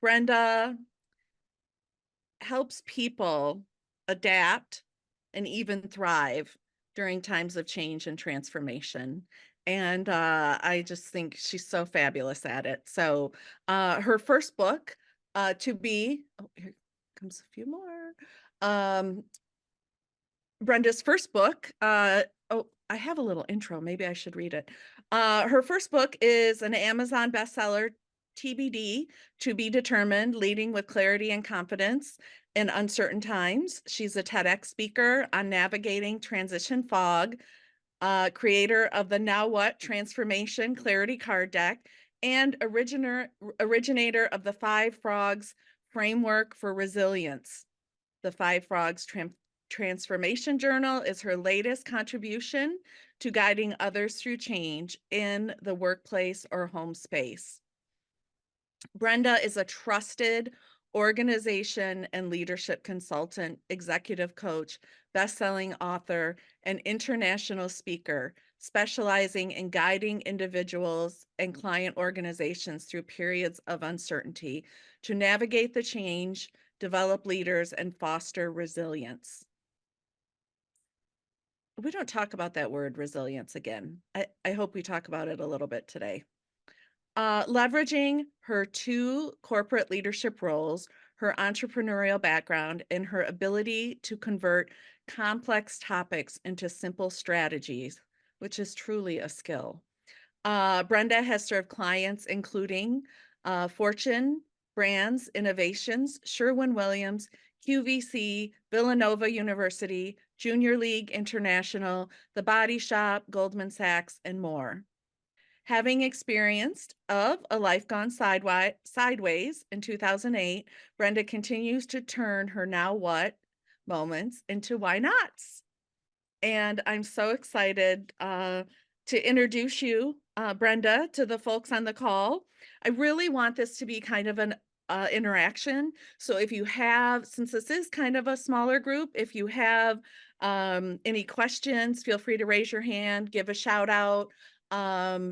Brenda helps people adapt and even thrive during times of change and transformation. And I just think she's so fabulous at it. So her first book, To Be, oh, here comes a few more. Brenda's first book, oh, I have a little intro. Maybe I should read it. Her first book is an Amazon bestseller, TBD, To Be Determined, Leading with Clarity and Confidence in Uncertain Times. She's a TEDx speaker on navigating transition fog, creator of the Now What Transformation Clarity Card Deck, and originator of the Five Frogs Framework for Resilience. The Five Frogs Transformation Journal is her latest contribution to guiding others through change in the workplace or home space. Brenda is a trusted organization and leadership consultant, executive coach, best-selling author, and international speaker, specializing in guiding individuals and client organizations through periods of uncertainty to navigate the change, develop leaders, and foster resilience. We don't talk about that word resilience again. I hope we talk about it a little bit today. Leveraging her 2 corporate leadership roles, her entrepreneurial background, and her ability to convert complex topics into simple strategies, which is truly a skill. Brenda has served clients including Fortune Brands Innovations, Sherwin-Williams, QVC, Villanova University, Junior League International, The Body Shop, Goldman Sachs, and more. Having experienced of a life gone sideways in 2008, Brenda continues to turn her now what moments into why nots. And I'm so excited to introduce you, Brenda, to the folks on the call. I really want this to be kind of an interaction. So if you have, since this is kind of a smaller group, if you have any questions, feel free to raise your hand, give a shout out.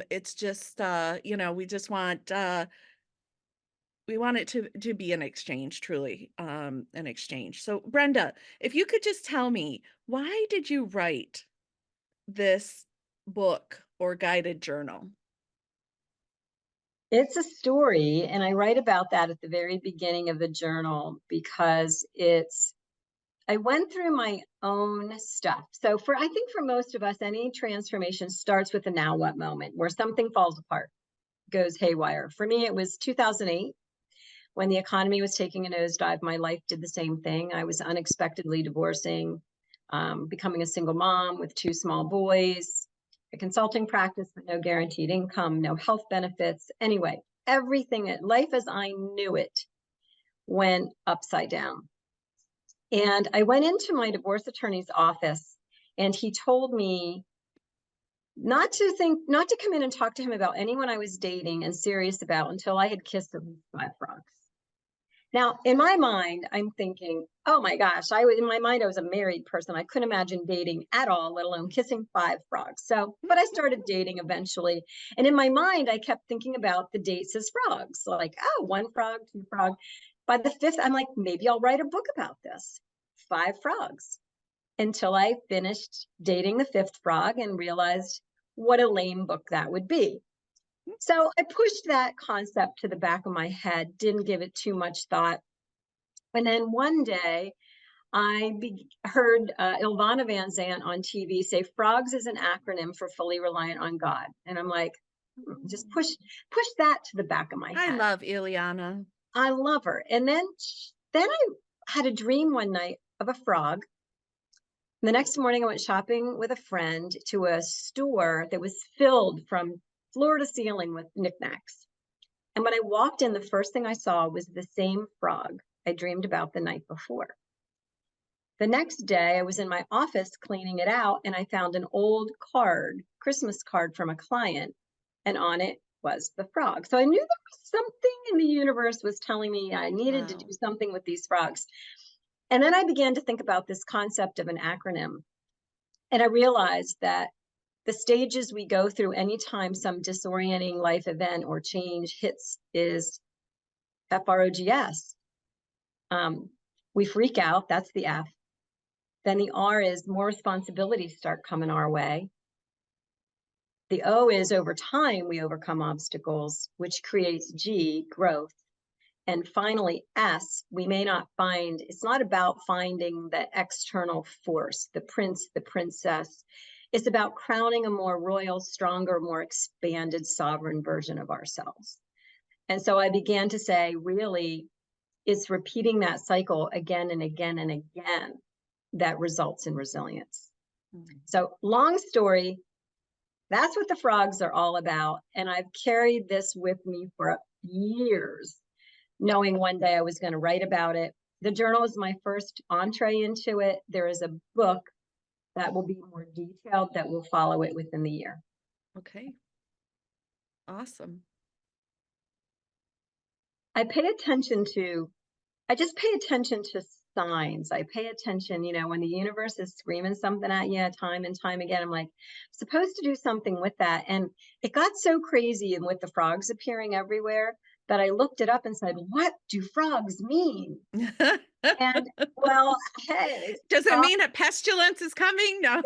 It's just, we just want, we want it to be an exchange, truly, an exchange. So Brenda, if you could just tell me, why did you write this book or guided journal? It's a story, and I write about that at the very beginning of the journal because I went through my own stuff. So I think for most of us, any transformation starts with a now what moment where something falls apart, goes haywire. For me, it was 2008 when the economy was taking a nosedive. My life did the same thing. I was unexpectedly divorcing, becoming a single mom with 2 small boys, a consulting practice, but no guaranteed income, no health benefits. Anyway, everything, life as I knew it, went upside down. And I went into my divorce attorney's office, and he told me not to come in and talk to him about anyone I was dating and serious about until I had kissed at least 5 frogs. Now, in my mind, I'm thinking, oh my gosh, in my mind, I was a married person. I couldn't imagine dating at all, let alone kissing 5 frogs. But I started dating eventually. And in my mind, I kept thinking about the dates as frogs, like, oh, 1 frog, 2 frog. By the 5th, I'm like, maybe I'll write a book about this. 5 frogs. Until I finished dating the 5th frog and realized what a lame book that would be. So I pushed that concept to the back of my head, didn't give it too much thought. And then one day I heard Ilvana Van Zandt on TV say frogs is an acronym for fully reliant on God. And I'm like, just push that to the back of my head. I love Ileana. I love her. And then I had a dream one night of a frog. The next morning I went shopping with a friend to a store that was filled from floor to ceiling with knickknacks. And when I walked in, the first thing I saw was the same frog I dreamed about the night before. The next day, I was in my office cleaning it out, and I found an old Christmas card from a client, and on it was the frog. So I knew there was something in the universe was telling me I needed to do something with these frogs. And then I began to think about this concept of an acronym. And I realized that the stages we go through anytime some disorienting life event or change hits is FROGS. We freak out. That's the F. Then the R is more responsibilities start coming our way. The O is over time we overcome obstacles, which creates G, growth. And finally, S, we may not find, it's not about finding the external force, the prince, the princess. It's about crowning a more royal, stronger, more expanded sovereign version of ourselves. And so I began to say, really, it's repeating that cycle again and again and again that results in resilience. Mm. So, long story, that's what the frogs are all about. And I've carried this with me for years, knowing one day I was going to write about it. The journal is my first entree into it. There is a book that will be more detailed that will follow it within the year. Okay. Awesome. I pay attention to, I just pay attention to signs. I pay attention, when the universe is screaming something at you time and time again, I'm like, supposed to do something with that. And it got so crazy and with the frogs appearing everywhere that I looked it up and said, what do frogs mean? And well, hey, Does it frogs, mean a pestilence is coming? No.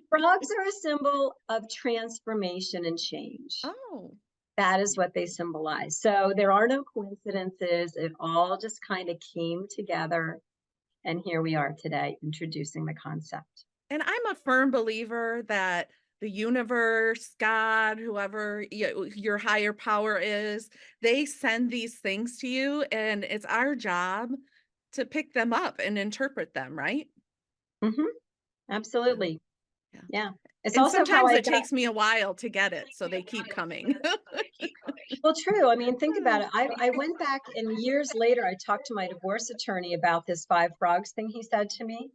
frogs are a symbol of transformation and change. Oh, That is what they symbolize. So there are no coincidences. It all just kind of came together. And here we are today introducing the concept. and I'm a firm believer that the universe, God, whoever your higher power is, they send these things to you, and it's our job to pick them up and interpret them, right? Hmm. Yeah. Absolutely. Yeah. Yeah. It's And also how sometimes I it got. takes me a while to get it, so they keep coming. Well, true. I mean, think about it. I went back and years later, I talked to my divorce attorney about this five frogs thing he said to me.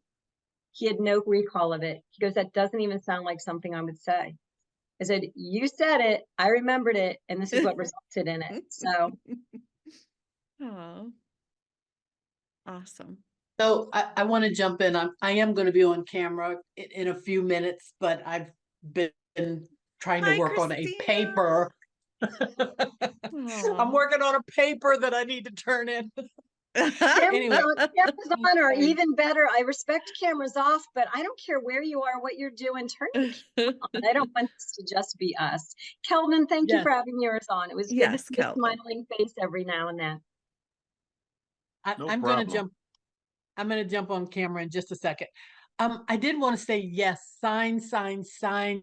He had no recall of it. He goes, that doesn't even sound like something I would say. I said, you said it. I remembered it. And this is what resulted in it. So, Oh, awesome. So I want to jump in. I am going to be on camera in a few minutes, but I've been trying to Hi, work on a Christina. paper. Aw. I'm working on a paper that I need to turn in. Anyway, cameras on, or even better, I respect cameras off, but I don't care where you are, what you're doing, turn the camera on. I don't want this to just be us. Kelvin, thank you yes, for having yours on. It was good to Yes, see a Kelvin. smiling face every now and then. No I'm going to problem. jump. I'm going to jump on camera in just a second. I did want to say yes, signs, signs, signs.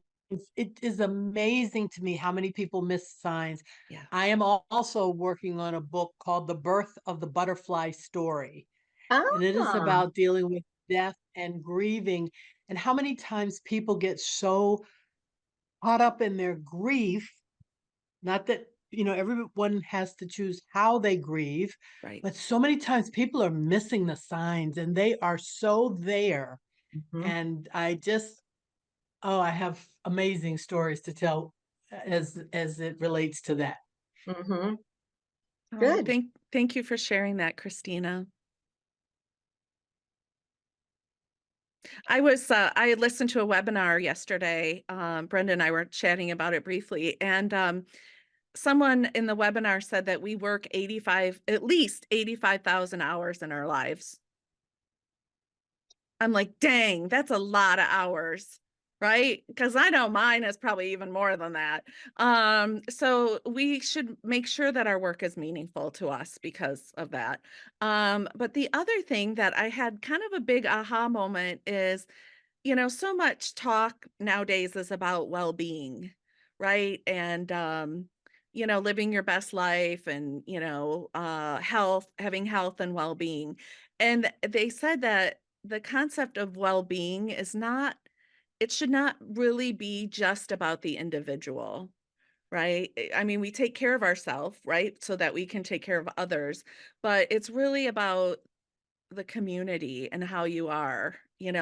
It is amazing to me how many people miss signs. Yeah. I am also working on a book called The Birth of the Butterfly Story. And it is Ah, about dealing with death and grieving, and how many times people get so caught up in their grief. Not that, everyone has to choose how they grieve, Right. but so many times people are missing the signs and they are so there. mhm, And I have amazing stories to tell as it relates to that. mhm. Oh, Good. thank you for sharing that, Christina. I had listened to a webinar yesterday. Brenda and I were chatting about it briefly, and someone in the webinar said that we work at least 85,000 hours in our lives. I'm like, dang, that's a lot of hours, right? Because I know mine is probably even more than that. So we should make sure that our work is meaningful to us because of that. But the other thing that I had kind of a big aha moment is, so much talk nowadays is about well-being, right? And living your best life and, health, having health and well-being. And they said that the concept of well-being it should not really be just about the individual, right? I mean, we take care of ourselves, right? So that we can take care of others, but it's really about the community and how you are,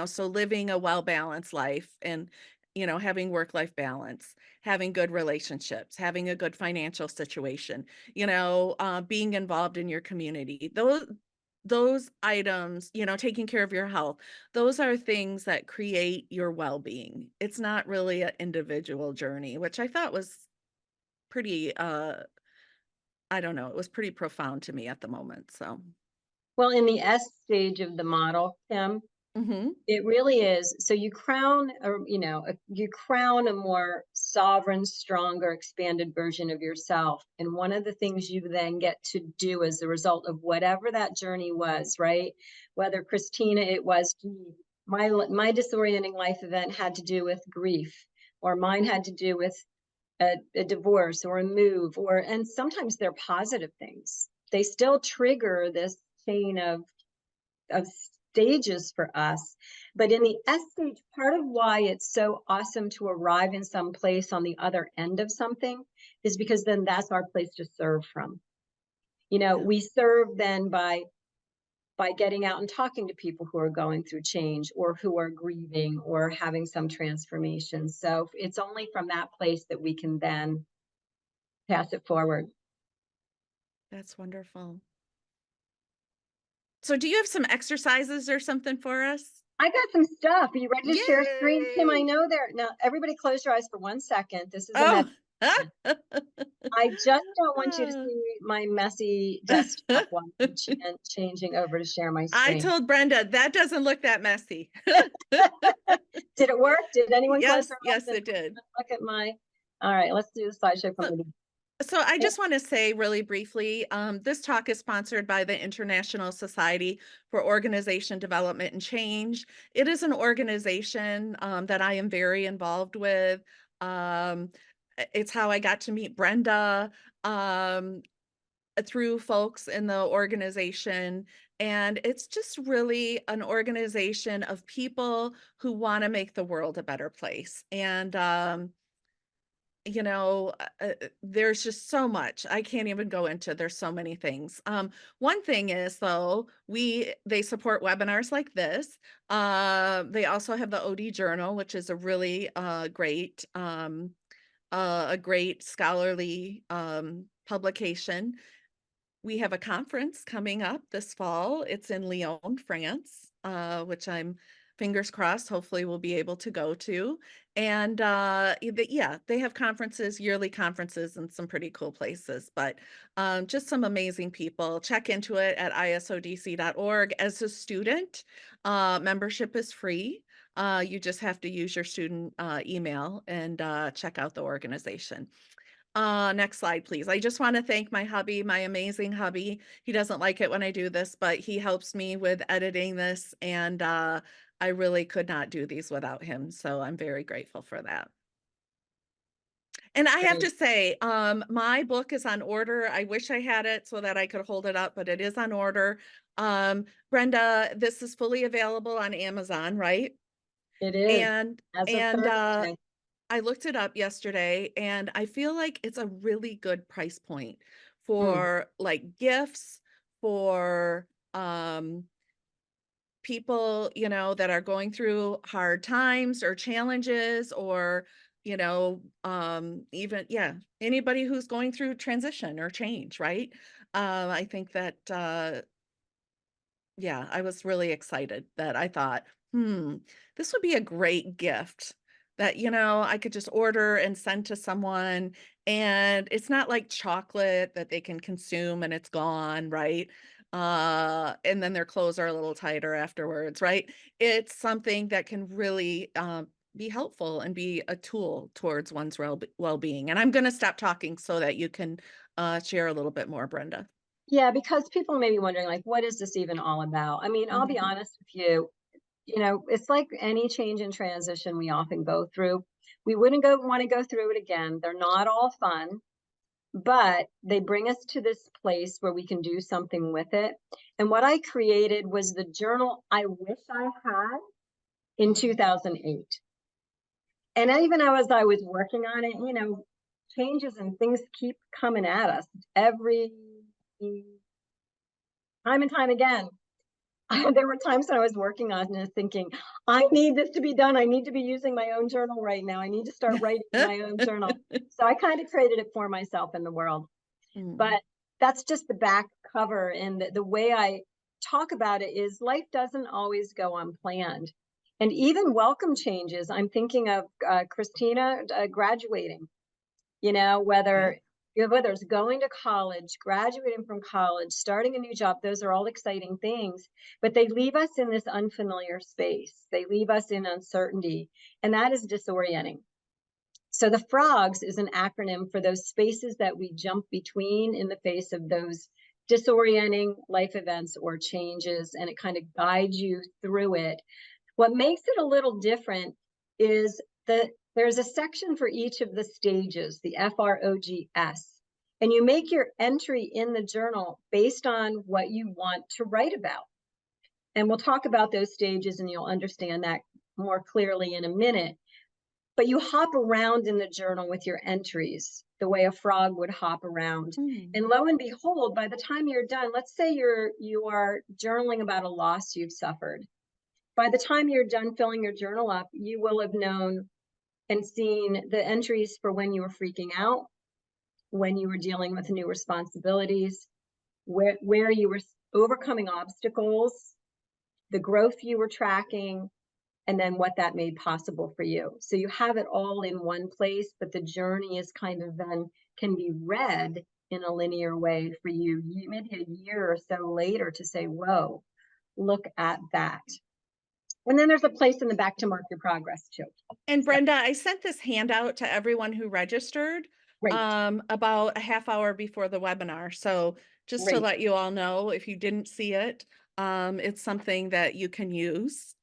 so living a well-balanced life and, having work-life balance, having good relationships, having a good financial situation, being involved in your community. Those items, taking care of your health, those are things that create your well-being. It's not really an individual journey, which I thought was pretty I don't know, it was pretty profound to me at the moment. So, Well, in the S stage of the model, Kim, mhm. it really is. So you crown, or you crown a more sovereign, stronger, expanded version of yourself. And one of the things you then get to do as a result of whatever that journey was, right? Whether Christina, it was, gee, my disorienting life event had to do with grief, or mine had to do with a divorce or a move, and sometimes they're positive things. They still trigger this chain of stages for us. But in the S stage, part of why it's so awesome to arrive in some place on the other end of something is because then that's our place to serve from. Yeah, We serve then by getting out and talking to people who are going through change or who are grieving or having some transformation. So it's only from that place that we can then pass it forward. that's wonderful. So do you have some exercises or something for us? I got some stuff. Are you ready to share screen? Kim, I Yay! know there. Now, everybody close your eyes for 1 second. This is a Oh. I just don't want you to Ah. see my messy desktop while I'm changing over to share my I screen. told Brenda, that doesn't look that messy. Did it work? Did anyone close Yes, their eyes yes, and it did. look at my? All right, let's do the slideshow from So the beginning. So I just want to say really briefly, this talk is sponsored by the International Society for Organization Development and Change. It is an organization that I am very involved with. Um, it's how I got to meet Brenda um, through folks in the organization. And it's just really an organization of people who want to make the world a better place. And there's just so much I can't even go into. There's so many things. One thing is though, they support webinars like this. They also have the OD Journal, which is a really a great scholarly publication. We have a conference coming up this fall. It's in Lyon, France, which I'm fingers crossed, hopefully we'll be able to go to. And yeah, they have conferences, yearly conferences in some pretty cool places, but just some amazing people. Check into it at isodc.org. As a student, membership is free. You just have to use your student email and check out the organization. Next slide, please. I just want to thank my hubby, my amazing hubby. He doesn't like it when I do this, but he helps me with editing this, and I really could not do these without him. So I'm very grateful for that. And I have to Great. say, my book is on order. I wish I had it so that I could hold it up, but it is on order. Brenda, this is fully available on Amazon, right? It is And as of and Thursday. I looked it up yesterday and I feel like it's a really good price point Mm. for like gifts for people, that are going through hard times or challenges or even anybody who's going through transition or change, right? I think that yeah, I was really excited that I thought, this would be a great gift that, I could just order and send to someone. And it's not like chocolate that they can consume and it's gone, right? And then their clothes are a little tighter afterwards, right? It's something that can really be helpful and be a tool towards one's well-being. And I'm going to stop talking so that you can share a little bit more, Brenda. Yeah, because people may be wondering, like, what is this even all about? I mean, I'll be Mhm. honest with you. It's like any change and transition we often go through. We wouldn't want to go through it again. They're not all fun, but they bring us to this place where we can do something with it. And what I created was the journal I wish I had in 2008. And even as I was working on it, changes and things keep coming at us every time and time again. There were times when I was working on it thinking, I need this to be done. I need to be using my own journal right now. I need to start writing in my own journal. So I kind of created it for myself in the world. Mm, But that's just the back cover. And the way I talk about it is life doesn't always go unplanned. And even welcome changes. I'm thinking of Christina graduating, yeah. whether whether it's going to college, graduating from college, starting a new job, those are all exciting things, but they leave us in this unfamiliar space. They leave us in uncertainty, and that is disorienting. So the frogs is an acronym for those spaces that we jump between in the face of those disorienting life events or changes, and it kind of guides you through it. What makes it a little different is that there's a section for each of the stages, the FROGS, and you make your entry in the journal based on what you want to write about. And we'll talk about those stages and you'll understand that more clearly in a minute. But you hop around in the journal with your entries the way a frog would hop around. And lo and behold, by the time you're done, let's say you are journaling about a loss you've suffered. By the time you're done filling your journal up, you will have known and seen the entries for when you were freaking out, when you were dealing with new responsibilities, where you were overcoming obstacles, the growth you were tracking, and then what that made possible for you. So you have it all in one place, but the journey is kind of then can be read in a linear way for you, maybe a year or so later, to say, whoa, look at that. And then there's a place in the back to mark your progress too. And Brenda, I sent this handout to everyone who registered Great. about a half hour before the webinar. So just to Great. let you all know, if you didn't see it, it's something that you can use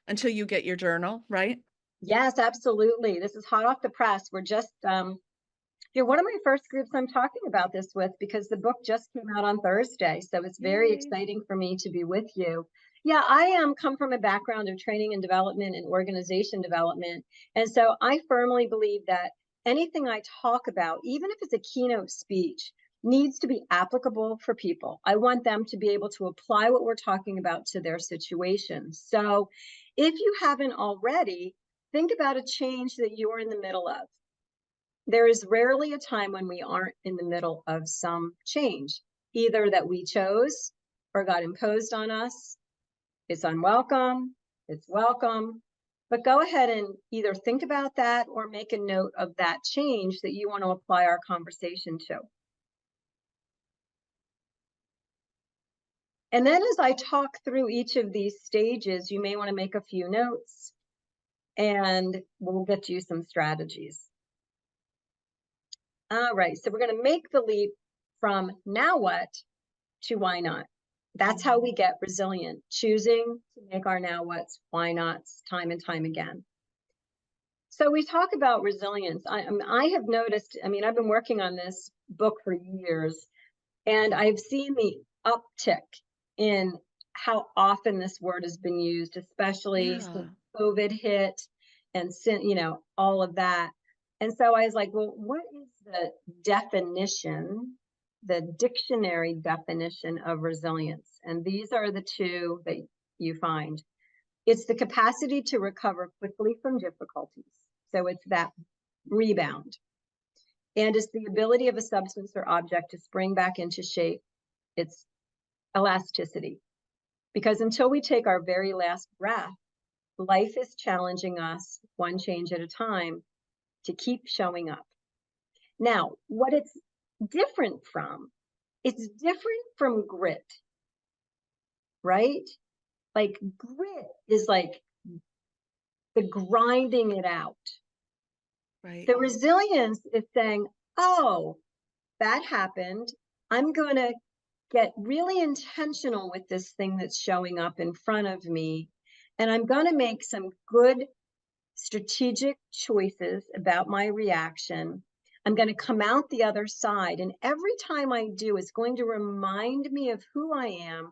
until you get your journal, right? Yes, absolutely. This is hot off the press. We're just, you're one of my first groups I'm talking about this with, because the book just came out on Thursday. So it's very Yay. exciting for me to be with you. Yeah, I come from a background of training and development and organization development. And so I firmly believe that anything I talk about, even if it's a keynote speech, needs to be applicable for people. I want them to be able to apply what we're talking about to their situations. So if you haven't already, think about a change that you're in the middle of. There is rarely a time when we aren't in the middle of some change, either that we chose or got imposed on us. It's unwelcome, it's welcome, but go ahead and either think about that or make a note of that change that you want to apply our conversation to. And then as I talk through each of these stages, you may want to make a few notes and we'll get you some strategies. All right, so we're going to make the leap from now what to why not. That's how we get resilient, choosing to make our now what's, why nots time and time again. So we talk about resilience. I have noticed, I've been working on this book for years, and I've seen the uptick in how often this word has been used, especially since COVID hit and all of that. And so I was like, well, what is the definition, the dictionary definition of resilience? And these are the two that you find. It's the capacity to recover quickly from difficulties. So it's that rebound. And it's the ability of a substance or object to spring back into shape. It's elasticity. Because until we take our very last breath, life is challenging us one change at a time to keep showing up. Now, what it's different from grit, right? Like grit is like the grinding it out. Right. The resilience is saying, oh, that happened. I'm going to get really intentional with this thing that's showing up in front of me. And I'm going to make some good strategic choices about my reaction. I'm going to come out the other side. And every time I do, it's going to remind me of who I am,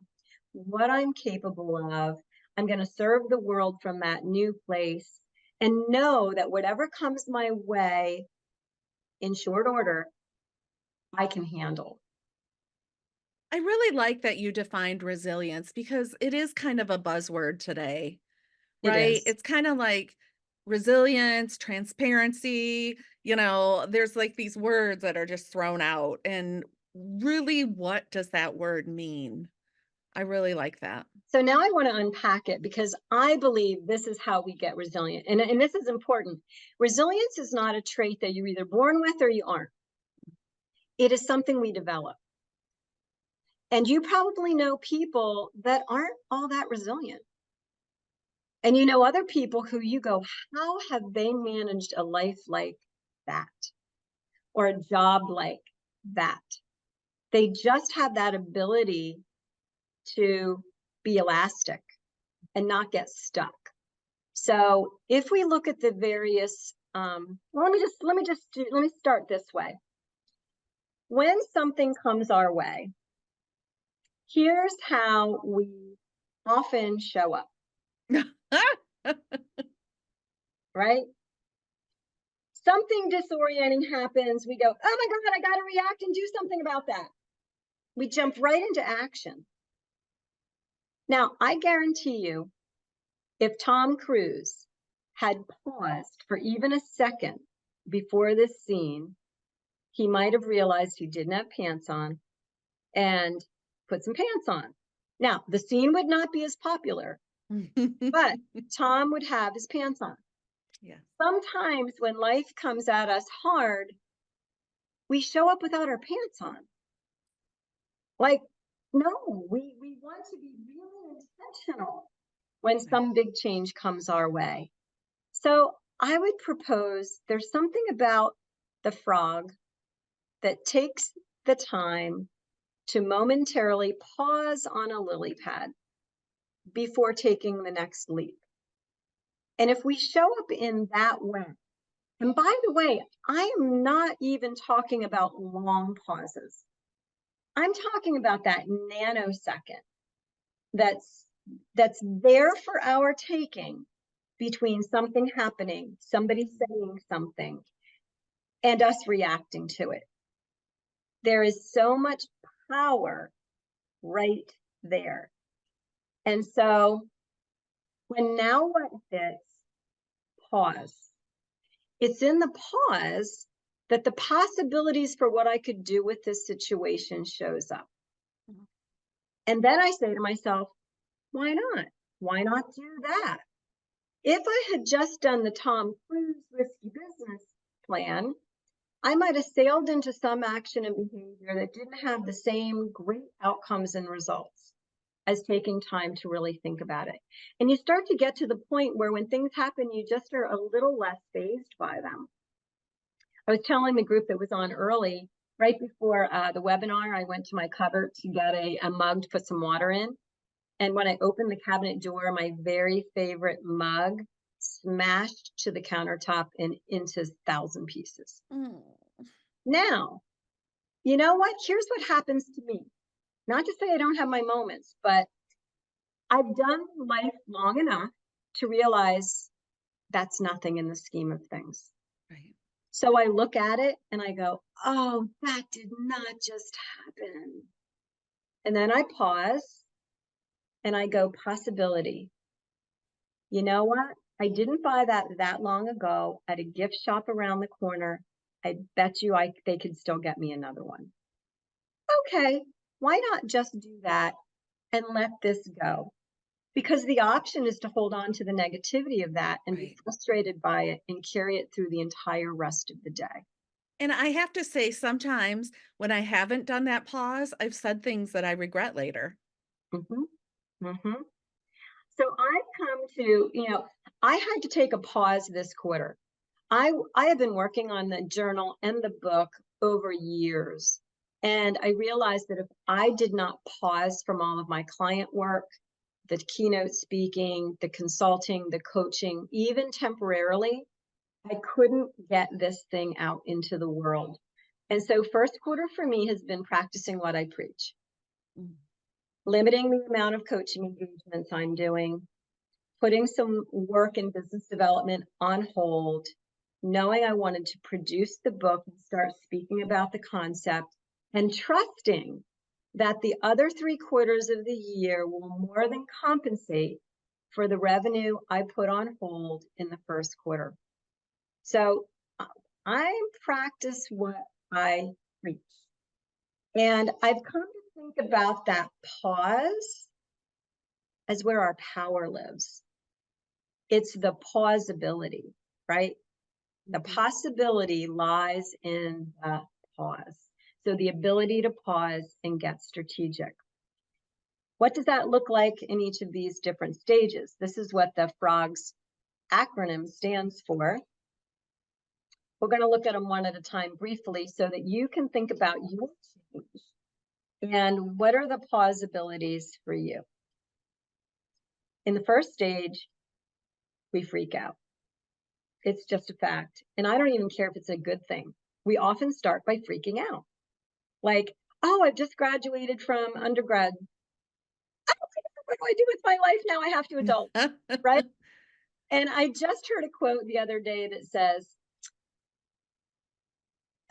what I'm capable of. I'm going to serve the world from that new place and know that whatever comes my way in short order, I can handle. I really like that you defined resilience, because it is kind of a buzzword today, right? It's kind of like resilience, transparency, there's like these words that are just thrown out. And really, what does that word mean? I really like that. So now I want to unpack it, because I believe this is how we get resilient. And this is important. Resilience is not a trait that you're either born with or you aren't. It is something we develop. And you probably know people that aren't all that resilient. And you know other people who you go, how have they managed a life like that? Or a job like that? They just have that ability to be elastic and not get stuck. So if we look at the various, let me start this way. When something comes our way, here's how we often show up, right? Something disorienting happens. We go, oh my God, I got to react and do something about that. We jump right into action. Now, I guarantee you, if Tom Cruise had paused for even a second before this scene, he might have realized he didn't have pants on and put some pants on. Now, the scene would not be as popular, but Tom would have his pants on. Yeah. Sometimes when life comes at us hard, we show up without our pants on. Like, no, we want to be really intentional when some big change comes our way. So I would propose there's something about the frog that takes the time to momentarily pause on a lily pad before taking the next leap. And if we show up in that way, and by the way, I am not even talking about long pauses. I'm talking about that nanosecond that's there for our taking between something happening, somebody saying something, and us reacting to it. There is so much power right there. And so when now what hits, pause. It's in the pause that the possibilities for what I could do with this situation shows up. And then I say to myself, why not? Why not do that? If I had just done the Tom Cruise risky business plan, I might have sailed into some action and behavior that didn't have the same great outcomes and results as taking time to really think about it. And you start to get to the point where when things happen, you just are a little less fazed by them. I was telling the group that was on early, right before the webinar, I went to my cupboard to get a mug to put some water in. And when I opened the cabinet door, my very favorite mug smashed to the countertop and into 1,000 pieces. Mm. Now, you know what? Here's what happens to me. Not to say I don't have my moments, but I've done life long enough to realize that's nothing in the scheme of things. Right. So I look at it and I go, oh, that did not just happen. And then I pause and I go, possibility. You know what? I didn't buy that long ago at a gift shop around the corner. I bet you they could still get me another one. Okay, why not just do that and let this go? Because the option is to hold on to the negativity of that and be Right. frustrated by it and carry it through the entire rest of the day. And I have to say, sometimes when I haven't done that pause, I've said things that I regret later. Mhm, mhm. So I've come to, I had to take a pause this quarter. I have been working on the journal and the book over years. And I realized that if I did not pause from all of my client work, the keynote speaking, the consulting, the coaching, even temporarily, I couldn't get this thing out into the world. And so first quarter for me has been practicing what I preach. Mm. Limiting the amount of coaching engagements I'm doing, putting some work in business development on hold, knowing I wanted to produce the book and start speaking about the concept, and trusting that the other 3 quarters of the year will more than compensate for the revenue I put on hold in the first quarter. So I practice what I preach. And I've come to think about that pause as where our power lives. It's the pausability, right? The possibility lies in the pause. So the ability to pause and get strategic. What does that look like in each of these different stages? This is what the FROGS acronym stands for. We're going to look at them one at a time briefly so that you can think about your change and what are the plausibilities for you. In the first stage, we freak out. It's just a fact. And I don't even care if it's a good thing. We often start by freaking out. Like, oh, I've just graduated from undergrad. What do I do with my life now? I have to adult, right? And I just heard a quote the other day that says,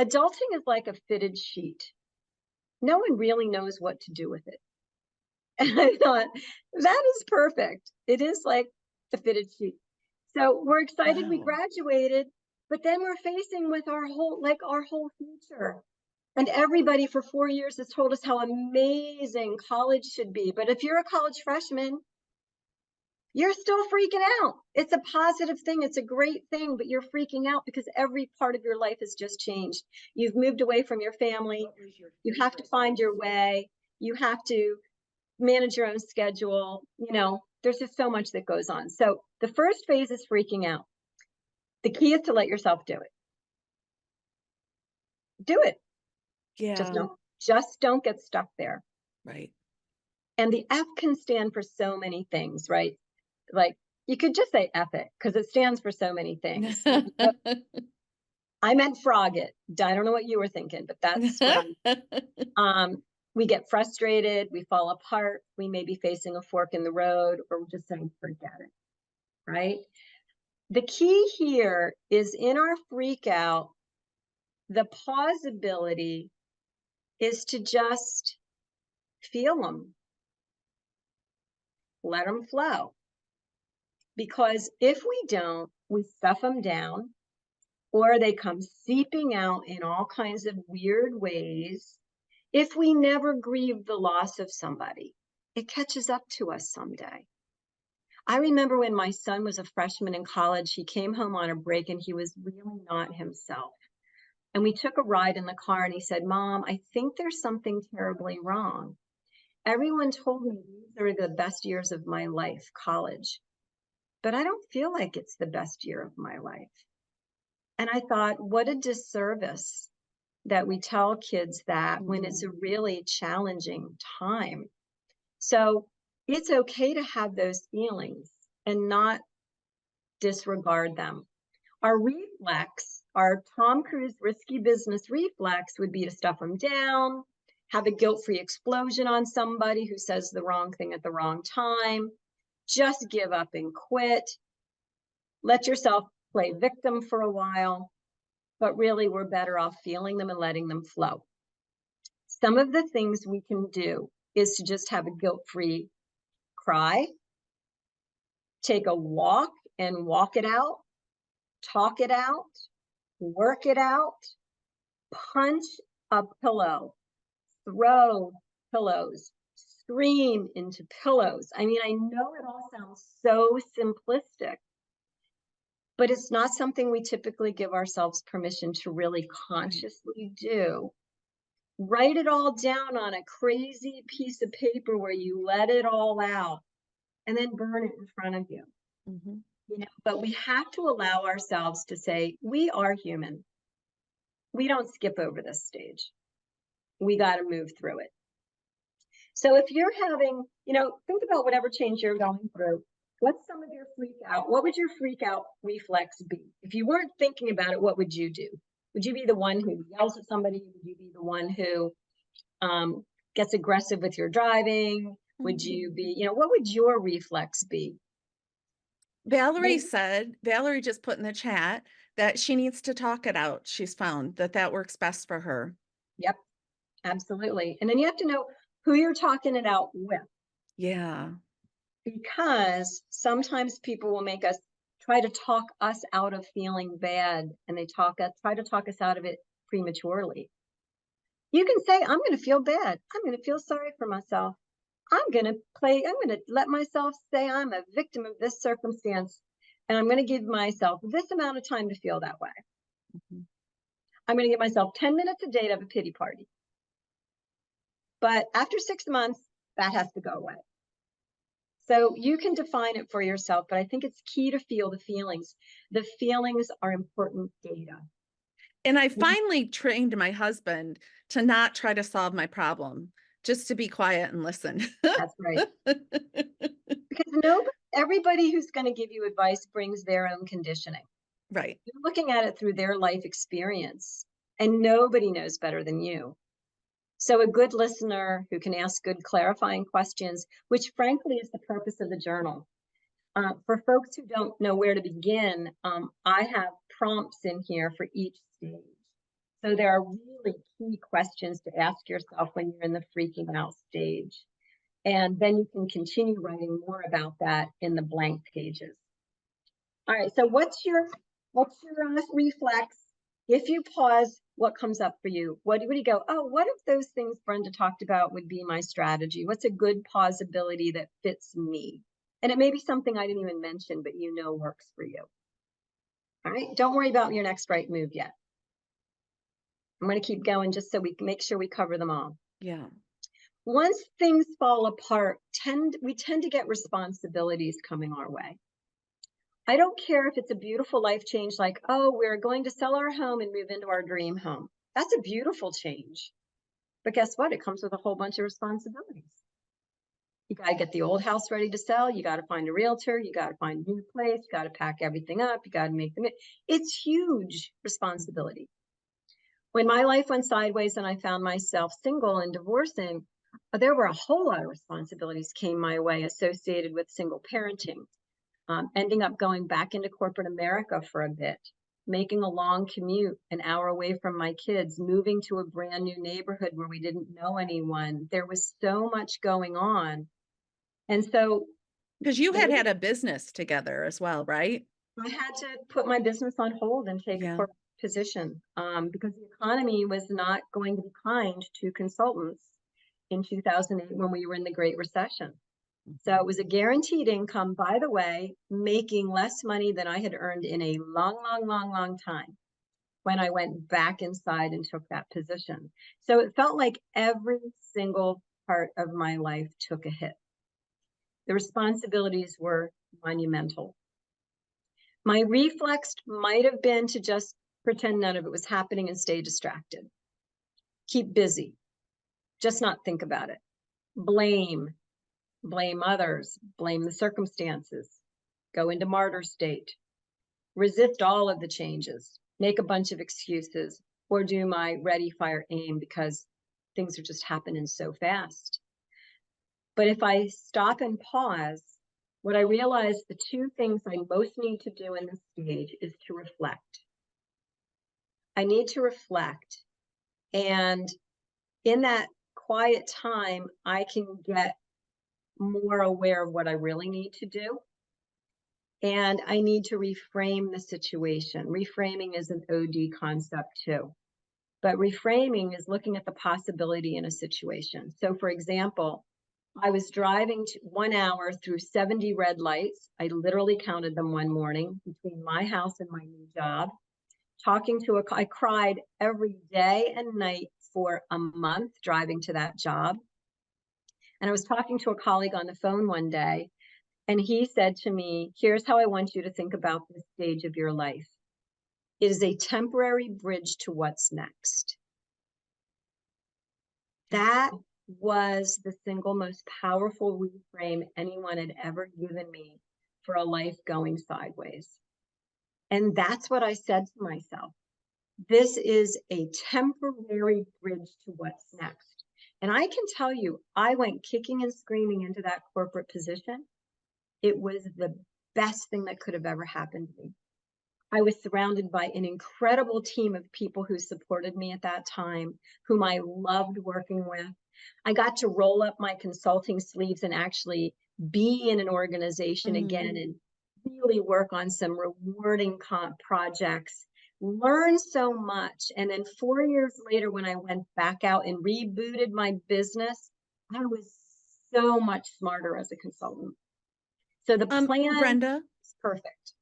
adulting is like a fitted sheet. No one really knows what to do with it. And I thought, that is perfect. It is like the fitted sheet. So we're excited we Wow. graduated, but then we're facing with our whole future. And everybody for 4 years has told us how amazing college should be. But if you're a college freshman, you're still freaking out. It's a positive thing. It's a great thing, but you're freaking out because every part of your life has just changed. You've moved away from your family. You have to find your way. You have to manage your own schedule. You know, there's just so much that goes on. So the first phase is freaking out. The key is to let yourself do it. Do it. Yeah. Just don't get stuck there. Right. And the F can stand for so many things, right? Like you could just say F it because it stands for so many things. I meant frog it. I don't know what you were thinking, but that's what we get frustrated, we fall apart, we may be facing a fork in the road, or we're just saying, forget it, right? The key here is in our freak out, the plausibility is to just feel them, let them flow. Because if we don't, we stuff them down, or they come seeping out in all kinds of weird ways. If we never grieve the loss of somebody, it catches up to us someday. I remember when my son was a freshman in college, he came home on a break and he was really not himself. And we took a ride in the car and he said, Mom, I think there's something terribly wrong. Everyone told me these are the best years of my life, college, but I don't feel like it's the best year of my life. And I thought, what a disservice that we tell kids that when it's a really challenging time. So it's okay to have those feelings and not disregard them. Our reflex, our Tom Cruise risky business reflex would be to stuff them down, have a guilt-free explosion on somebody who says the wrong thing at the wrong time, just give up and quit, let yourself play victim for a while, but really we're better off feeling them and letting them flow. Some of the things we can do is to just have a guilt-free cry, take a walk and walk it out, talk it out, work it out, punch a pillow, throw pillows, scream into pillows. I mean, I know it all sounds so simplistic, but it's not something we typically give ourselves permission to really consciously do. Write it all down on a crazy piece of paper where you let it all out and then burn it in front of you. You know, but we have to allow ourselves to say, we are human. We don't skip over this stage. We got to move through it. So if you're having, you know, think about whatever change you're going through. What's some of your freak out? What would your freak out reflex be? If you weren't thinking about it, what would you do? Would you be the one who yells at somebody? Would you be the one who gets aggressive with your driving? Would you be, you know, what would your reflex be? Valerie just put in the chat that she needs to talk it out. She's found that works best for her. Yep, absolutely. And then you have to know who you're talking it out with. Yeah. Because sometimes people will make us try to talk us out of feeling bad, and they try to talk us out of it prematurely. You can say, I'm going to feel bad. I'm going to feel sorry for myself. I'm going to let myself say I'm a victim of this circumstance, and I'm going to give myself this amount of time to feel that way. I'm going to give myself 10 minutes a day to have a pity party. But after 6 months, that has to go away. So you can define it for yourself, but I think it's key to feel the feelings. The feelings are important data. And I finally trained my husband to not try to solve my problem, just to be quiet and listen. That's right. Because everybody who's going to give you advice brings their own conditioning. Right. You're looking at it through their life experience, and nobody knows better than you. So a good listener who can ask good clarifying questions, which frankly is the purpose of the journal. For folks who don't know where to begin, I have prompts in here for each stage. So there are really key questions to ask yourself when you're in the freaking out stage. And then you can continue writing more about that in the blank pages. All right, so what's your reflex? If you pause, what comes up for you? What do you go, oh, what if those things Brenda talked about would be my strategy? What's a good pausability that fits me? And it may be something I didn't even mention, but you know works for you. All right, don't worry about your next right move yet. I'm going to keep going just so we can make sure we cover them all. Yeah. Once things fall apart, we tend to get responsibilities coming our way. I don't care if it's a beautiful life change, like, oh, we're going to sell our home and move into our dream home. That's a beautiful change. But guess what? It comes with a whole bunch of responsibilities. You got to get the old house ready to sell. You got to find a realtor. You got to find a new place. You got to pack everything up. You got to make them. It's huge responsibility. When my life went sideways and I found myself single and divorcing, there were a whole lot of responsibilities came my way associated with single parenting. Ending up going back into corporate America for a bit, making a long commute an hour away from my kids, moving to a brand new neighborhood where we didn't know anyone. There was so much going on. And so, because you had a business together as well, right? I had to put my business on hold and take a corporate position because the economy was not going to be kind to consultants in 2008 when we were in the Great Recession. So it was a guaranteed income, by the way, making less money than I had earned in a long time when I went back inside and took that position. So it felt like every single part of my life took a hit. The responsibilities were monumental. My reflex might have been to just pretend none of it was happening and stay distracted. Keep busy. Just not think about it. Blame others, blame the circumstances, go into martyr state, resist all of the changes, make a bunch of excuses, or do my ready, fire, aim because things are just happening so fast. But if I stop and pause, what I realize the two things I most need to do in this stage is to reflect. I need to reflect. And in that quiet time, I can get more aware of what I really need to do. And I need to reframe the situation. Reframing is an OD concept too. But reframing is looking at the possibility in a situation. So for example, I was driving 1 hour through 70 red lights. I literally counted them one morning between my house and my new job. I cried every day and night for a month driving to that job. And I was talking to a colleague on the phone one day, and he said to me, here's how I want you to think about this stage of your life. It is a temporary bridge to what's next. That was the single most powerful reframe anyone had ever given me for a life going sideways. And that's what I said to myself. This is a temporary bridge to what's next. And I can tell you, I went kicking and screaming into that corporate position. It was the best thing that could have ever happened to me. I was surrounded by an incredible team of people who supported me at that time, whom I loved working with. I got to roll up my consulting sleeves and actually be in an organization again and really work on some rewarding projects, learn so much. And then 4 years later, when I went back out and rebooted my business, I was so much smarter as a consultant. So the plan Brenda, is perfect.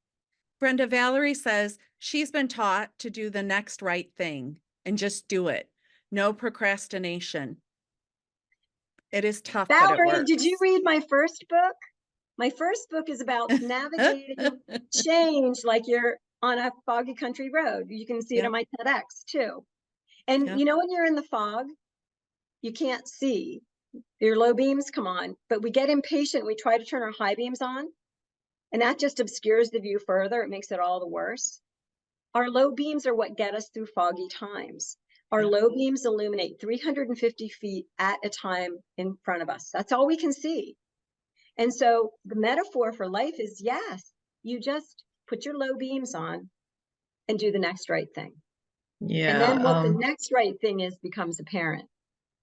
Brenda, Valerie says she's been taught to do the next right thing and just do it. No procrastination. It is tough, but it Valerie, did you works. read my first book? My first book is about navigating change like you're on a foggy country road. You can see it on Yep, my TEDx too. And yep. you know, when you're in the fog, you can't see. Your low beams come on, but we get impatient. We try to turn our high beams on, and that just obscures the view further. It makes it all the worse. Our low beams are what get us through foggy times. Our Yep. low beams illuminate 350 feet at a time in front of us. That's all we can see. And so the metaphor for life is, yes, you just put your low beams on and do the next right thing. And Yeah, then what the next right thing is becomes apparent.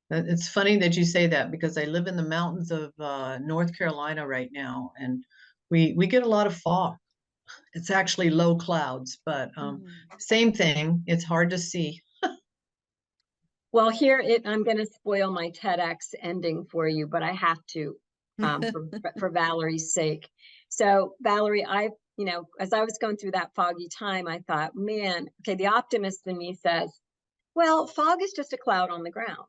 it's funny that you say that because I live in the mountains of North Carolina right now, and we get a lot of fog. It's actually low clouds, but same thing. It's hard to see. Well, I'm going to spoil my TEDx ending for you, but I have to for Valerie's sake. So Valerie, as I was going through that foggy time, I thought, man, okay, the optimist in me says, well, fog is just a cloud on the ground.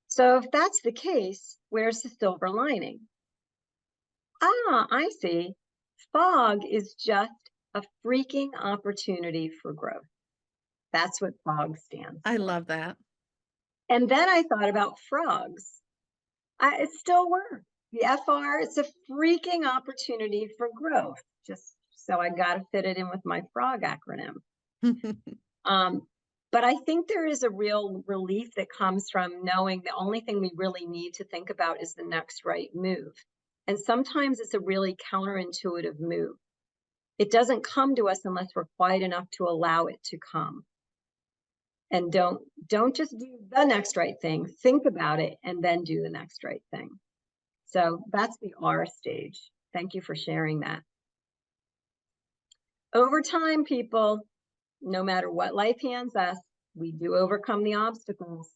So if that's the case, where's the silver lining? Ah, I see. Fog is just a freaking opportunity for growth. That's what fog stands I for. love that. And then I thought about frogs. It still works. The FR, it's a freaking opportunity for growth. Just so I got to fit it in with my frog acronym. But I think there is a real relief that comes from knowing the only thing we really need to think about is the next right move. And sometimes it's a really counterintuitive move. It doesn't come to us unless we're quiet enough to allow it to come. And don't just do the next right thing. Think about it and then do the next right thing. So that's the R stage. Thank you for sharing that. Over time, people, no matter what life hands us, we do overcome the obstacles.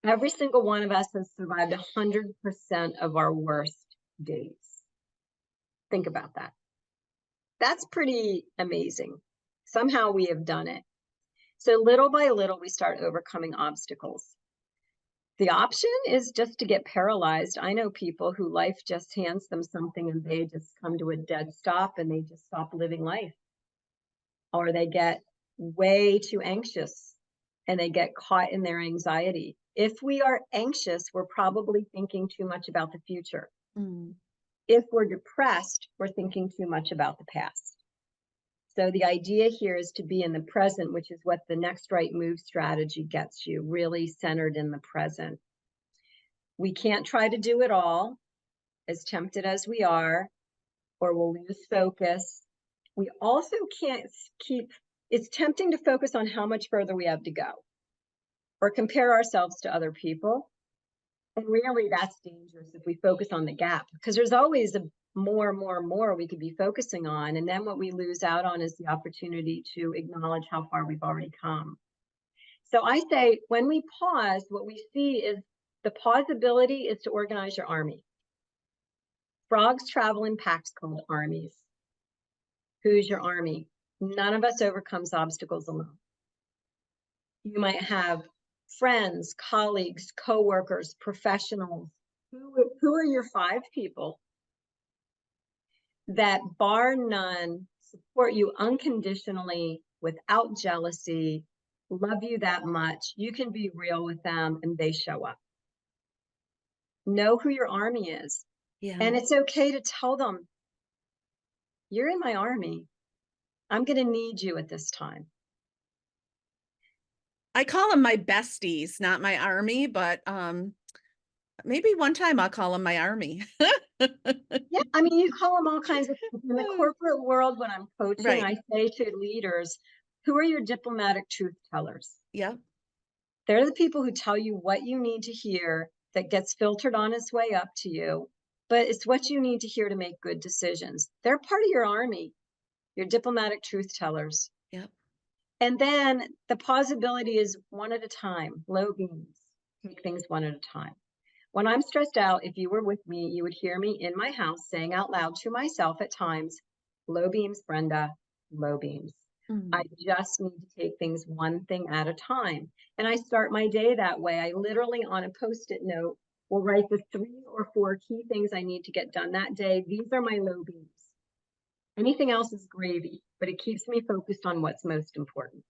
Every single one of us has survived 100% of our worst days. Think about that. That's pretty amazing. Somehow we have done it. So little by little, we start overcoming obstacles. The option is just to get paralyzed. I know people who life just hands them something and they just come to a dead stop and they just stop living life. Or they get way too anxious and they get caught in their anxiety. If we are anxious, we're probably thinking too much about the future. If we're depressed, we're thinking too much about the past. So the idea here is to be in the present, which is what the next right move strategy gets you, really centered in the present. We can't try to do it all, as tempted as we are, or we'll lose focus. We also can't it's tempting to focus on how much further we have to go or compare ourselves to other people. And really that's dangerous if we focus on the gap, because there's always more we could be focusing on. And then what we lose out on is the opportunity to acknowledge how far we've already come. So I say, when we pause, what we see is the pausability is to organize your army. Frogs travel in packs called armies. Who's your army? None of us overcomes obstacles alone. You might have friends, colleagues, coworkers, professionals. Who are your 5 people that, bar none, support you unconditionally, without jealousy, love you that much? You can be real with them and they show up. Know who your army is. Yeah. And it's okay to tell them, you're in my army. I'm going to need you at this time. I call them my besties, not my army, but maybe one time I'll call them my army. Yeah, I mean, you call them all kinds of things. In the corporate world, when I'm coaching, Right. I say to leaders, who are your diplomatic truth tellers? Yeah. They're the people who tell you what you need to hear that gets filtered on its way up to you, but it's what you need to hear to make good decisions. They're part of your army, your diplomatic truth tellers. Yep. And then the possibility is one at a time, low beams, take things one at a time. When I'm stressed out, if you were with me, you would hear me in my house saying out loud to myself at times, low beams, Brenda, low beams. I just need to take things one thing at a time. And I start my day that way. I literally, on a Post-it note, will write the 3 or 4 key things I need to get done that day. These are my low beams. Anything else is gravy, but it keeps me focused on what's most important.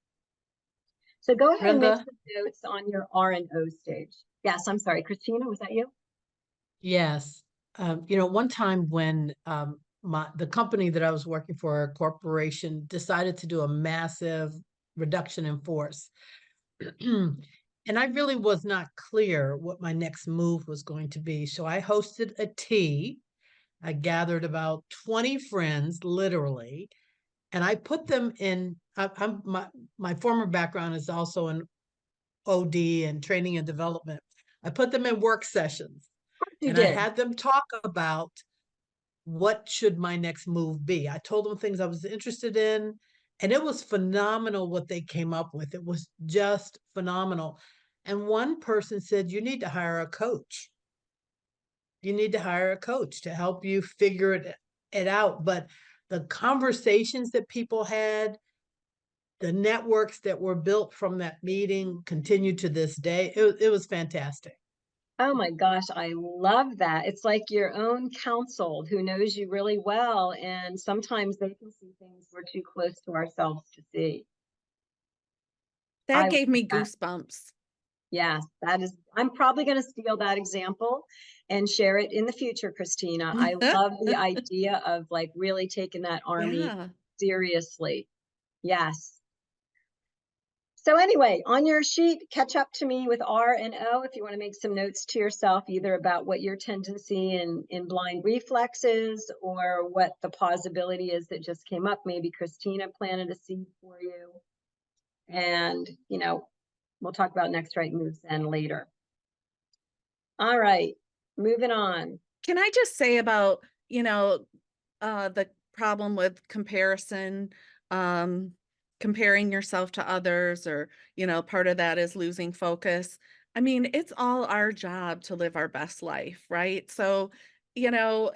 So go ahead and make Brenda? some notes on your R and O stage. Yes, I'm sorry, Christina, was that you? Yes. One time when the company that I was working for, a corporation, decided to do a massive reduction in force. And I really was not clear what my next move was going to be. So I hosted a tea. I gathered about 20 friends, literally, and I put them in. My former background is also in OD and training and development. I put them in work sessions, You and I did. had them talk about what should my next move be. I told them things I was interested in, and it was phenomenal what they came up with. It was just phenomenal. And one person said, you need to hire a coach. You need to hire a coach to help you figure it out. But the conversations that people had, the networks that were built from that meeting continue to this day. It was fantastic. Oh my gosh, I love that. It's like your own counsel who knows you really well, and sometimes they can see things we're too close to ourselves to see. That I gave love me that. goosebumps. Yeah, that is, I'm probably going to steal that example and share it in the future, Christina. I love the idea of like really taking that army Yeah. seriously. Yes. So anyway, on your sheet, catch up to me with R and O if you want to make some notes to yourself, either about what your tendency in blind reflexes or what the plausibility is that just came up. Maybe Christina planted a seed for you. And, we'll talk about next right moves then later. All right, moving on. Can I just say about, the problem with comparison, um, comparing yourself to others, or, part of that is losing focus. I mean, it's all our job to live our best life, right? So, you know,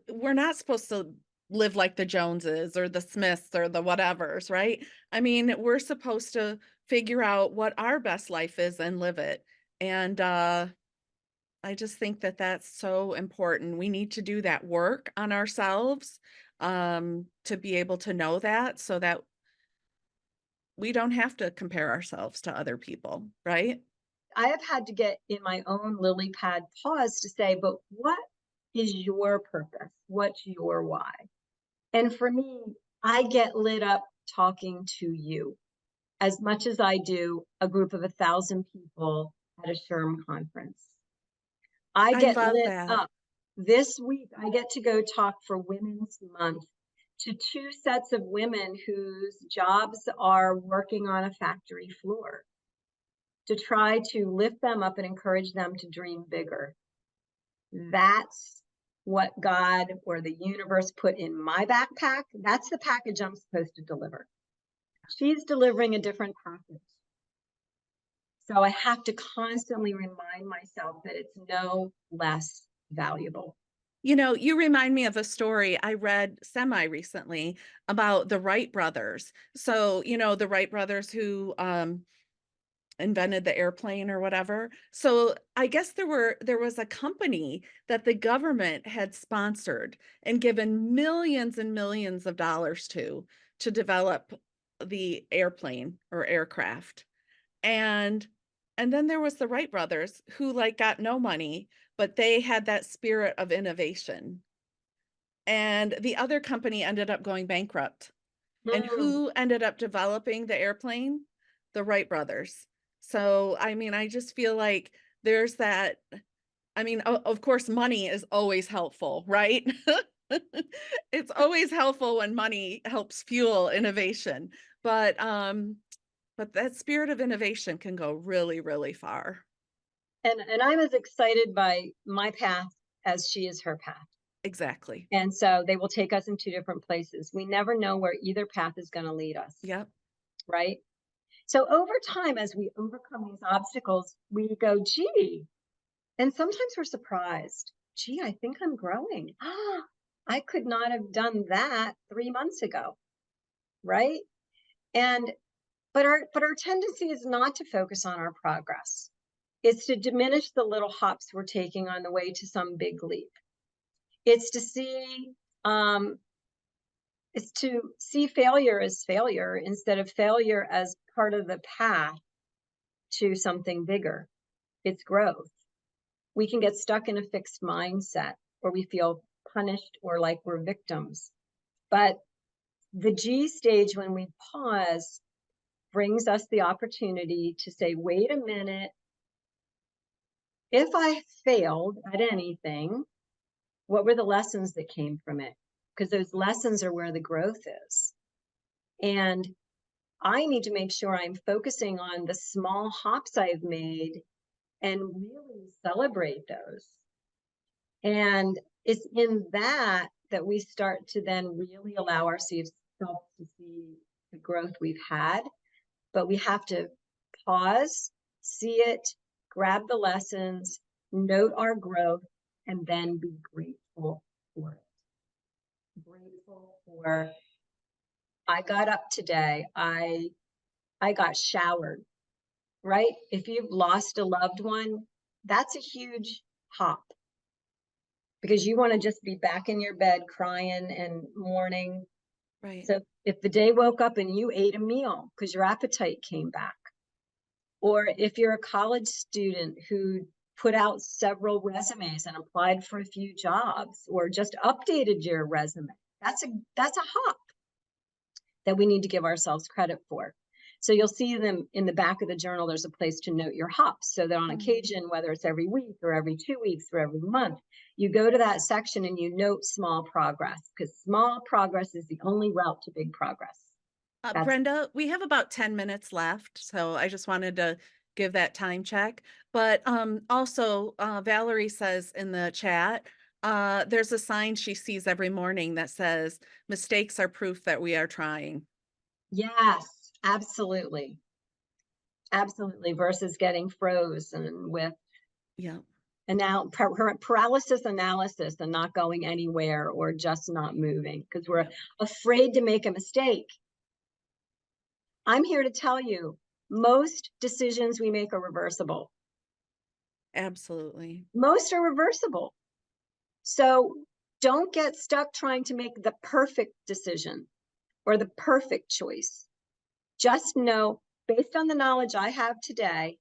we're not supposed to live like the Joneses or the Smiths or the whatevers, right? I mean, we're supposed to figure out what our best life is and live it. And I just think that that's so important. We need to do that work on ourselves, to be able to know that, so that we don't have to compare ourselves to other people, right? I have had to get in my own lily pad pause to say, but what is your purpose? What's your why? And for me, I get lit up talking to you as much as I do a group of 1,000 people at a SHRM conference. I I get love lit that. up. This week, I get to go talk for Women's Month to 2 sets of women whose jobs are working on a factory floor, to try to lift them up and encourage them to dream bigger. That's what God or the universe put in my backpack. That's the package I'm supposed to deliver. She's delivering a different package. So I have to constantly remind myself that it's no less valuable. You remind me of a story I read semi recently about the Wright brothers. So, the Wright brothers who invented the airplane or whatever. So I guess there was a company that the government had sponsored and given millions and millions of dollars to develop the airplane or aircraft. And then there was the Wright brothers who like got no money, but they had that spirit of innovation. And the other company ended up going bankrupt. And Mm. who ended up developing the airplane? The Wright brothers. So, I mean, I just feel like there's that. I mean, of course, money is always helpful, right? It's always helpful when money helps fuel innovation. But that spirit of innovation can go really, really far. And I'm as excited by my path as she is her path. Exactly. And so they will take us in 2 different places. We never know where either path is going to lead us. Yep. Right. So over time, as we overcome these obstacles, we go, gee, and sometimes we're surprised. Gee, I think I'm growing. I could not have done that 3 months ago. Right. And but our tendency is not to focus on our progress. It's to diminish the little hops we're taking on the way to some big leap. It's to see, failure as failure instead of failure as part of the path to something bigger. It's growth. We can get stuck in a fixed mindset or we feel punished or like we're victims. But the G stage, when we pause, brings us the opportunity to say, wait a minute, if I failed at anything, what were the lessons that came from it? Because those lessons are where the growth is. And I need to make sure I'm focusing on the small hops I've made and really celebrate those. And it's in that we start to then really allow ourselves to see the growth we've had. But we have to pause, see it, grab the lessons, note our growth, and then be grateful for it. Grateful for, I got up today, I got showered, right? If you've lost a loved one, that's a huge hop because you want to just be back in your bed crying and mourning. Right. So if the day woke up and you ate a meal because your appetite came back, or if you're a college student who put out several resumes and applied for a few jobs or just updated your resume, that's a hop that we need to give ourselves credit for. So you'll see them in the back of the journal. There's a place to note your hops so that on occasion, whether it's every week or every 2 weeks or every month, you go to that section and you note small progress, because small progress is the only route to big progress. Brenda, we have about 10 minutes left, so I just wanted to give that time check. But also, Valerie says in the chat, there's a sign she sees every morning that says, mistakes are proof that we are trying. Yes, absolutely. Absolutely. Versus getting frozen with paralysis analysis and not going anywhere or just not moving because we're afraid to make a mistake. I'm here to tell you, most decisions we make are reversible. Absolutely. Most are reversible. So don't get stuck trying to make the perfect decision or the perfect choice. Just know, based on the knowledge I have today,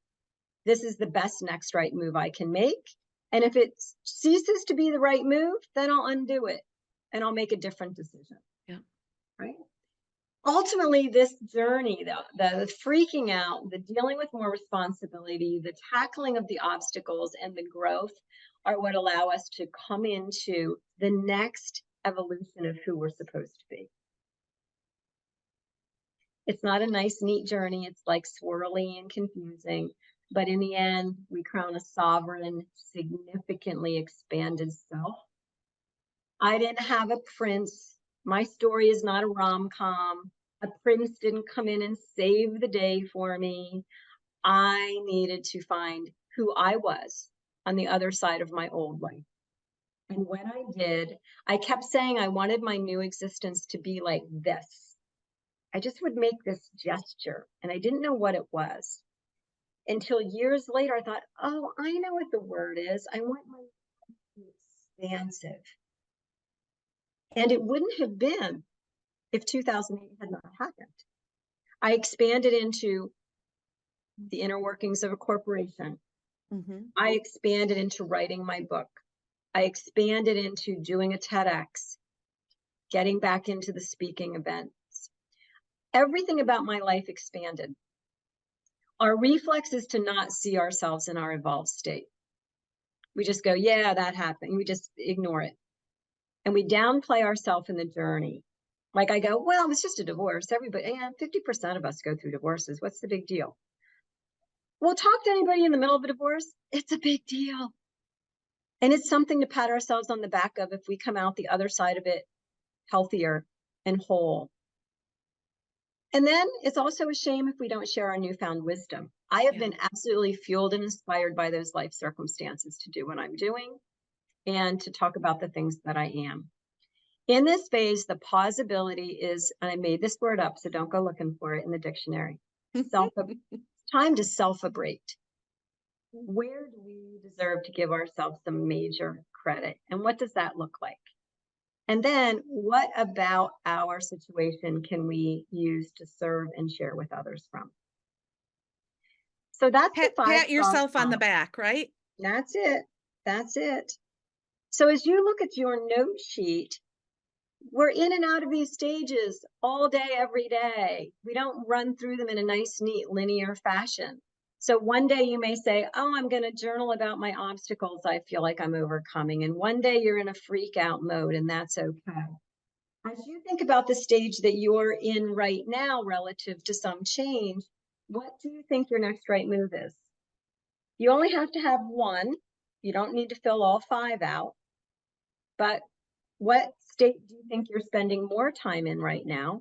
this is the best next right move I can make. And if it ceases to be the right move, then I'll undo it and I'll make a different decision. Yeah. Right? Ultimately, this journey, the freaking out, the dealing with more responsibility, the tackling of the obstacles, and the growth are what allow us to come into the next evolution of who we're supposed to be. It's not a nice, neat journey. It's like swirly and confusing. But in the end, we crown a sovereign, significantly expanded self. I didn't have a prince. My story is not a rom-com. A prince didn't come in and save the day for me. I needed to find who I was on the other side of my old life. And when I did, I kept saying I wanted my new existence to be like this. I just would make this gesture, and I didn't know what it was. Until years later, I thought, oh, I know what the word is. I want my life to be expansive. And it wouldn't have been if 2008 had not happened. I expanded into the inner workings of a corporation. I expanded into writing my book. I expanded into doing a TEDx, getting back into the speaking events. Everything about my life expanded. Our reflex is to not see ourselves in our evolved state. We just go, yeah, that happened. We just ignore it. And we downplay ourselves in the journey. Like I go, well, it's just a divorce. Everybody, 50% of us go through divorces. What's the big deal? Well, talk to anybody in the middle of a divorce. It's a big deal. And it's something to pat ourselves on the back of if we come out the other side of it healthier and whole. And then it's also a shame if we don't share our newfound wisdom. I have been absolutely fueled and inspired by those life circumstances to do what I'm doing and to talk about the things that I am. In this phase, the pausability is, and I made this word up, so don't go looking for it in the dictionary. It's time to self-abrate. where do we deserve to give ourselves some major credit? And what does that look like? And then what about our situation can we use to serve and share with others from? So that's the Pat five-pronged yourself on the model. back, right? That's it. That's it. So as you look at your note sheet, we're in and out of these stages all day, every day. We don't run through them in a nice, neat, linear fashion. So one day you may say, oh, I'm going to journal about my obstacles I feel like I'm overcoming. And one day you're in a freak out mode, and that's okay. As you think about the stage that you're in right now relative to some change, what do you think your next right move is? You only have to have one. You don't need to fill all five out. But what state do you think you're spending more time in right now?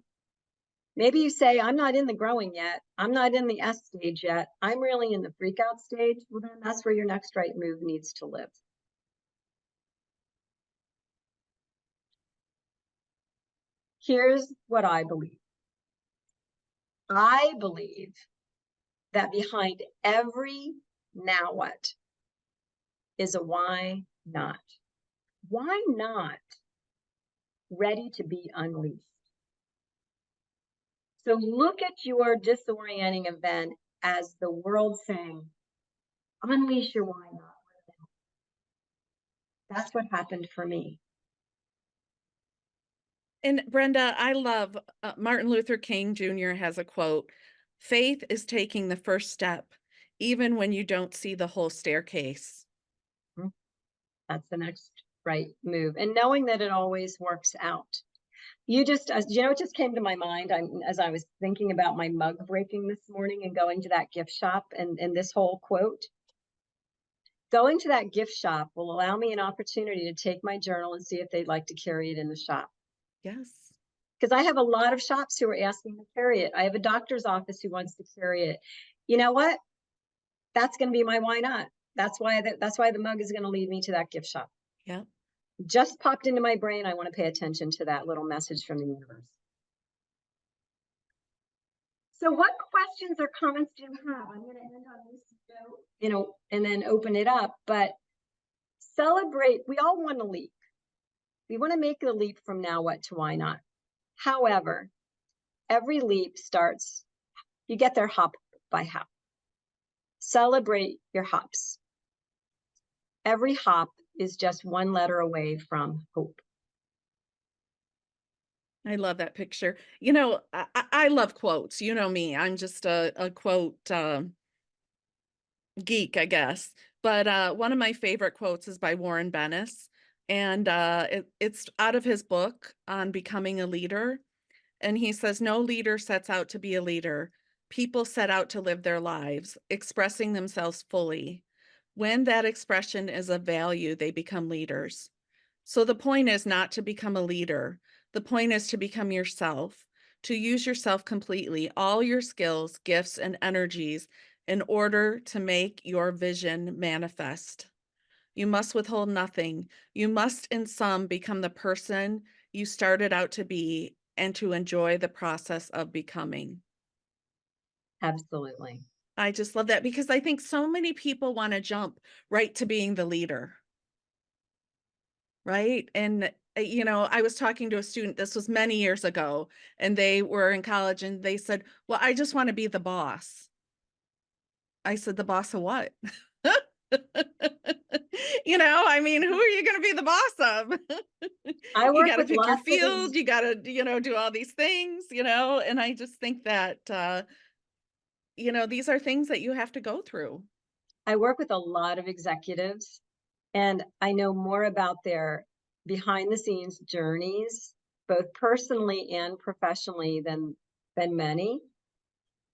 Maybe you say, I'm not in the growing yet. I'm not in the S stage yet. I'm really in the freak out stage. Well, then that's where your next right move needs to live. Here's what I believe. I believe that behind every now what is a why not. Why not ready to be unleashed? So look at your disorienting event as the world saying, unleash your why not. That's what happened for me. And Brenda, I love Martin Luther King Jr. has a quote, faith is taking the first step, even when you don't see the whole staircase. That's the next right move. And knowing that it always works out. You just, it just came to my mind as I was thinking about my mug breaking this morning and going to that gift shop and this whole quote. Going to that gift shop will allow me an opportunity to take my journal and see if they'd like to carry it in the shop. Yes. Because I have a lot of shops who are asking to carry it. I have a doctor's office who wants to carry it. You know what? That's going to be my why not. That's why the mug is going to lead me to that gift shop. Yeah. Just popped into my brain. I want to pay attention to that little message from the universe. So what questions or comments do you have? I'm going to end on this note, and then open it up. But celebrate. We all want to leap. We want to make the leap from now what to why not. However, every leap starts, you get there hop by hop. Celebrate your hops. Every hop is just one letter away from hope. I love that picture. I love quotes. You know me. I'm just a quote geek, I guess. But one of my favorite quotes is by Warren Bennis. And it's out of his book on becoming a leader. And he says, no leader sets out to be a leader. People set out to live their lives, expressing themselves fully. When that expression is of value, they become leaders. So the point is not to become a leader. The point is to become yourself, to use yourself completely, all your skills, gifts, and energies in order to make your vision manifest. You must withhold nothing. You must, in sum, become the person you started out to be and to enjoy the process of becoming. Absolutely. I just love that because I think so many people want to jump right to being the leader. Right. And, I was talking to a student, this was many years ago, and they were in college and they said, well, I just want to be the boss. I said, the boss of what? Who are you going to be the boss of? I You work got to with pick your lots of field. You got to, do all these things, and I just think that, these are things that you have to go through. I work with a lot of executives, and I know more about their behind the scenes journeys, both personally and professionally than many.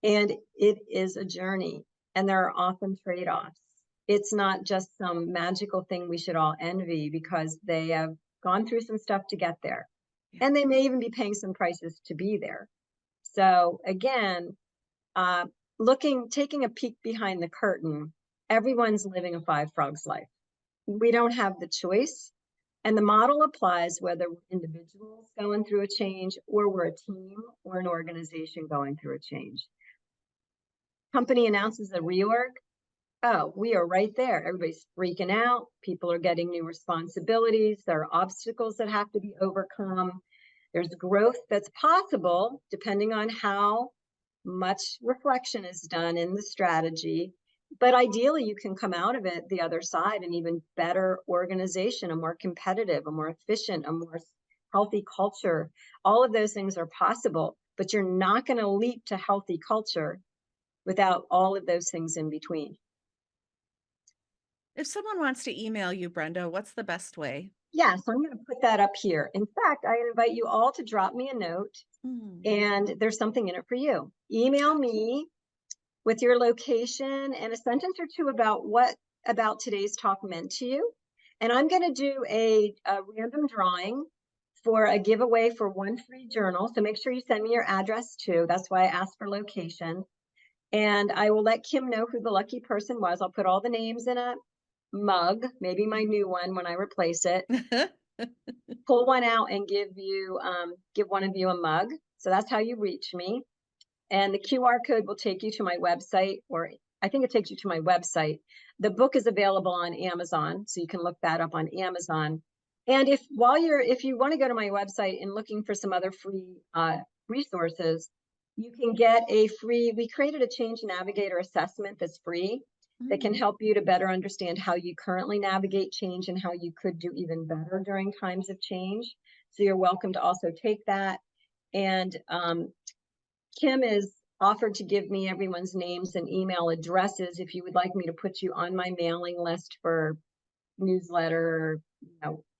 And it is a journey, and there are often trade-offs. It's not just some magical thing we should all envy because they have gone through some stuff to get there. Yeah. And they may even be paying some prices to be there. So again, taking a peek behind the curtain, everyone's living a five frogs life. We don't have the choice. And the model applies whether we're individuals going through a change or we're a team or an organization going through a change. Company announces a reorg. Oh, we are right there. Everybody's freaking out. People are getting new responsibilities. There are obstacles that have to be overcome. There's growth that's possible depending on how much reflection is done in the strategy. But ideally, you can come out of it the other side an even better organization, a more competitive, a more efficient, a more healthy culture. All of those things are possible, but you're not going to leap to healthy culture without all of those things in between. If someone wants to email you, Brenda, what's the best way? Yes, I'm going to put that up here. In fact, I invite you all to drop me a note, Mm. and there's something in it for you. Email me with your location and a sentence or two about what about today's talk meant to you. And I'm going to do a random drawing for a giveaway for one free journal. So make sure you send me your address too. That's why I asked for location. And I will let Kim know who the lucky person was. I'll put all the names in a mug, maybe my new one when I replace it. Pull one out and give one of you a mug. So that's how you reach me. And the QR code will take you to my website, or I think it takes you to my website. The book is available on Amazon, so you can look that up on Amazon. And if you want to go to my website and looking for some other free resources, you can get we created a change navigator assessment that's free that can help you to better understand how you currently navigate change and how you could do even better during times of change. So you're welcome to also take that. And Kim is offered to give me everyone's names and email addresses if you would like me to put you on my mailing list for newsletter,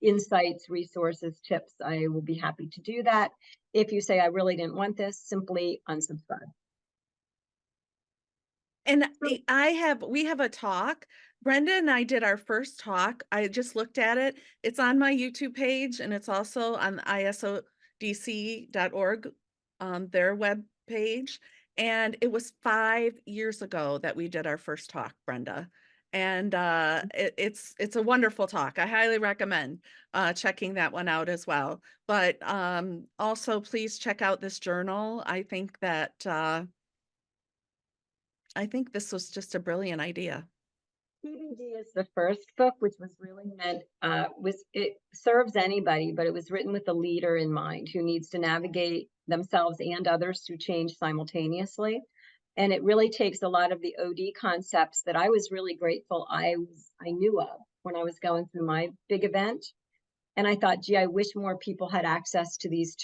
insights, resources, tips. I will be happy to do that. If you say I really didn't want this, simply unsubscribe. And we have a talk. Brenda and I did our first talk. I just looked at it. It's on my YouTube page, and it's also on isodc.org, their web page. And it was 5 years ago that we did our first talk, Brenda. And it's a wonderful talk. I highly recommend checking that one out as well. But also, please check out this journal. I think this was just a brilliant idea. TBD is the first book, which was really meant, it serves anybody, but it was written with a leader in mind who needs to navigate themselves and others through change simultaneously. And it really takes a lot of the OD concepts that I was really grateful I knew of when I was going through my big event. And I thought, gee, I wish more people had access to these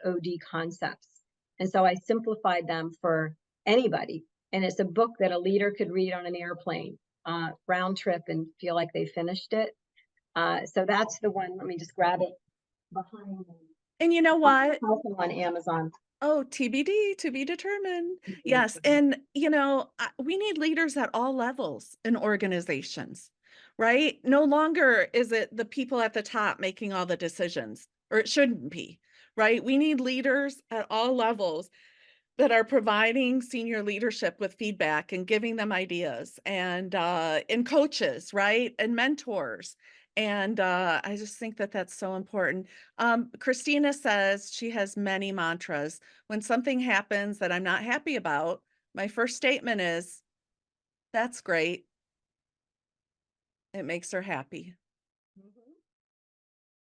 OD concepts. And so I simplified them for anybody. And it's a book that a leader could read on an airplane, round trip, and feel like they finished it. So that's the one. Let me just grab it behind me. And you know what? Also on Amazon. Oh, TBD, to be determined. Yes, and we need leaders at all levels in organizations, right? No longer is it the people at the top making all the decisions, or it shouldn't be, right? We need leaders at all levels that are providing senior leadership with feedback and giving them ideas, and coaches, right? And mentors. And I just think that that's so important. Christina says she has many mantras. When something happens that I'm not happy about, my first statement is, that's great. It makes her happy.